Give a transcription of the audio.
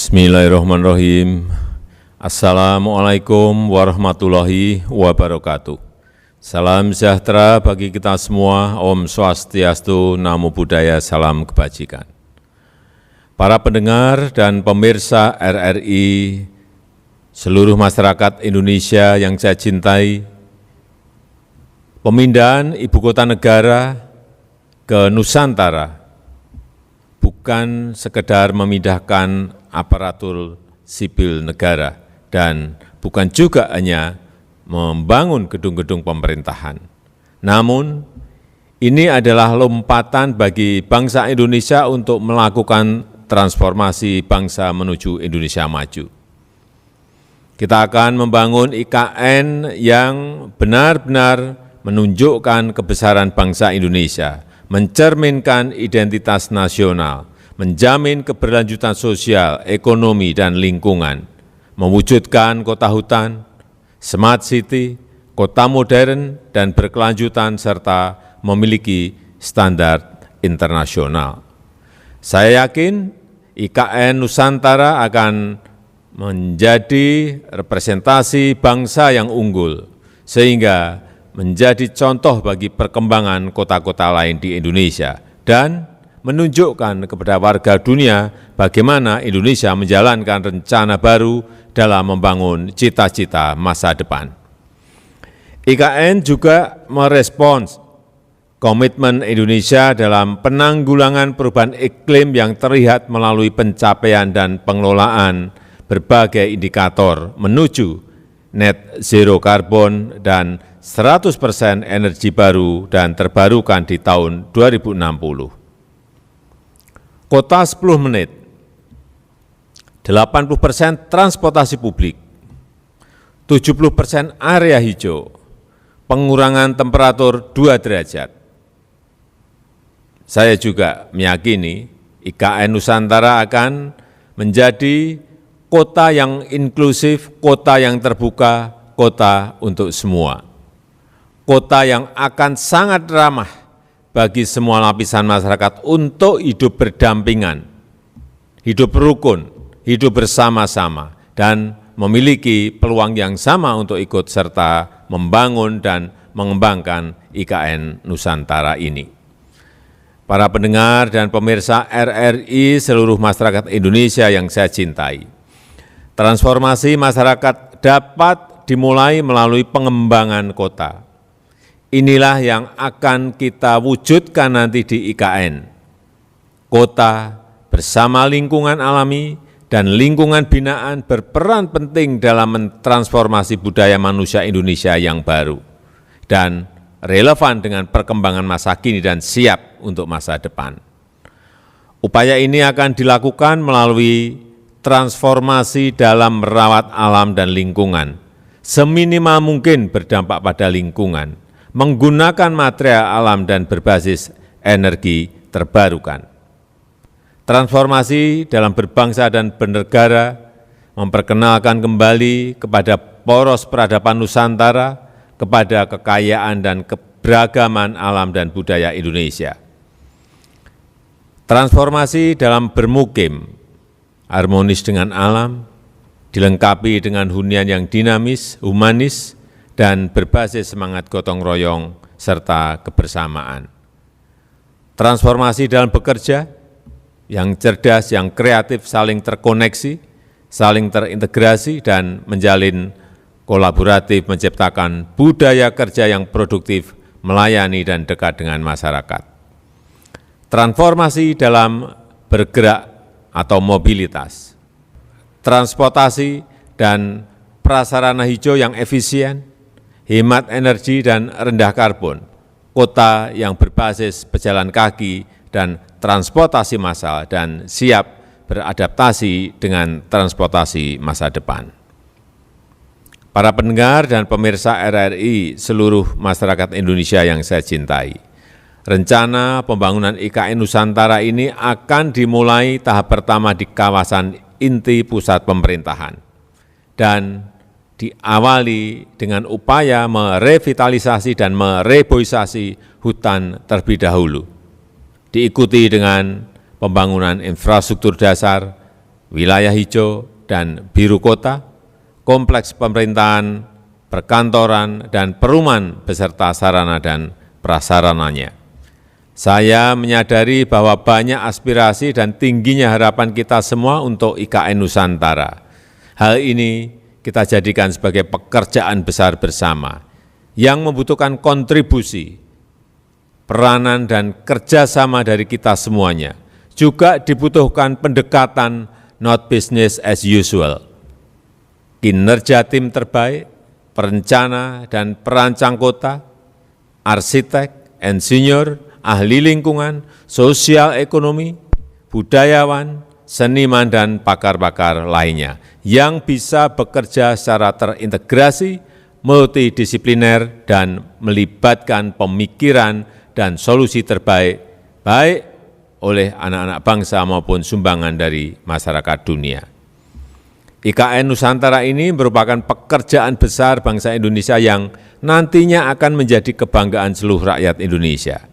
Bismillahirrahmanirrahim. Assalamualaikum warahmatullahi wabarakatuh. Salam sejahtera bagi kita semua. Om Swastiastu, Namo Buddhaya, salam kebajikan. Para pendengar dan pemirsa RRI, seluruh masyarakat Indonesia yang saya cintai, pemindahan ibu kota negara ke Nusantara bukan sekedar memindahkan aparatur sipil negara dan bukan juga hanya membangun gedung-gedung pemerintahan. Namun, ini adalah lompatan bagi bangsa Indonesia untuk melakukan transformasi bangsa menuju Indonesia maju. Kita akan membangun IKN yang benar-benar menunjukkan kebesaran bangsa Indonesia, mencerminkan identitas nasional, menjamin keberlanjutan sosial, ekonomi, dan lingkungan, mewujudkan kota hutan, smart city, kota modern, dan berkelanjutan, serta memiliki standar internasional. Saya yakin IKN Nusantara akan menjadi representasi bangsa yang unggul, sehingga menjadi contoh bagi perkembangan kota-kota lain di Indonesia dan menunjukkan kepada warga dunia bagaimana Indonesia menjalankan rencana baru dalam membangun cita-cita masa depan. IKN juga merespons komitmen Indonesia dalam penanggulangan perubahan iklim yang terlihat melalui pencapaian dan pengelolaan berbagai indikator menuju net zero karbon dan 100% energi baru dan terbarukan di tahun 2060. Kota 10 menit, 80% transportasi publik, 70% area hijau, pengurangan temperatur 2 derajat. Saya juga meyakini IKN Nusantara akan menjadi kota yang inklusif, kota yang terbuka, kota untuk semua. Kota yang akan sangat ramah bagi semua lapisan masyarakat untuk hidup berdampingan, hidup rukun, hidup bersama-sama, dan memiliki peluang yang sama untuk ikut serta membangun dan mengembangkan IKN Nusantara ini. Para pendengar dan pemirsa RRI seluruh masyarakat Indonesia yang saya cintai, transformasi masyarakat dapat dimulai melalui pengembangan kota. Inilah yang akan kita wujudkan nanti di IKN. Kota bersama lingkungan alami dan lingkungan binaan berperan penting dalam mentransformasi budaya manusia Indonesia yang baru dan relevan dengan perkembangan masa kini dan siap untuk masa depan. Upaya ini akan dilakukan melalui transformasi dalam merawat alam dan lingkungan, seminimal mungkin berdampak pada lingkungan, menggunakan material alam dan berbasis energi terbarukan. Transformasi dalam berbangsa dan bernegara, memperkenalkan kembali kepada poros peradaban Nusantara, kepada kekayaan dan keberagaman alam dan budaya Indonesia. Transformasi dalam bermukim, harmonis dengan alam, dilengkapi dengan hunian yang dinamis, humanis, dan berbasis semangat gotong royong serta kebersamaan. Transformasi dalam bekerja yang cerdas, yang kreatif, saling terkoneksi, saling terintegrasi, dan menjalin kolaboratif menciptakan budaya kerja yang produktif, melayani dan dekat dengan masyarakat. Transformasi dalam bergerak atau mobilitas, transportasi dan prasarana hijau yang efisien, hemat energi dan rendah karbon, kota yang berbasis pejalan kaki dan transportasi massal dan siap beradaptasi dengan transportasi masa depan. Para pendengar dan pemirsa RRI seluruh masyarakat Indonesia yang saya cintai, rencana pembangunan IKN Nusantara ini akan dimulai tahap pertama di kawasan inti pusat pemerintahan dan diawali dengan upaya merevitalisasi dan mereboisasi hutan terlebih dahulu, diikuti dengan pembangunan infrastruktur dasar, wilayah hijau dan biru kota, kompleks pemerintahan, perkantoran, dan perumahan beserta sarana dan prasarananya. Saya menyadari bahwa banyak aspirasi dan tingginya harapan kita semua untuk IKN Nusantara. Hal ini kita jadikan sebagai pekerjaan besar bersama yang membutuhkan kontribusi, peranan, dan kerjasama dari kita semuanya. Juga dibutuhkan pendekatan not business as usual. Kinerja tim terbaik, perencana dan perancang kota, arsitek, insinyur, ahli lingkungan, sosial ekonomi, budayawan, seniman, dan pakar-pakar lainnya yang bisa bekerja secara terintegrasi, multidisipliner, dan melibatkan pemikiran dan solusi terbaik, baik oleh anak-anak bangsa maupun sumbangan dari masyarakat dunia. IKN Nusantara ini merupakan pekerjaan besar bangsa Indonesia yang nantinya akan menjadi kebanggaan seluruh rakyat Indonesia.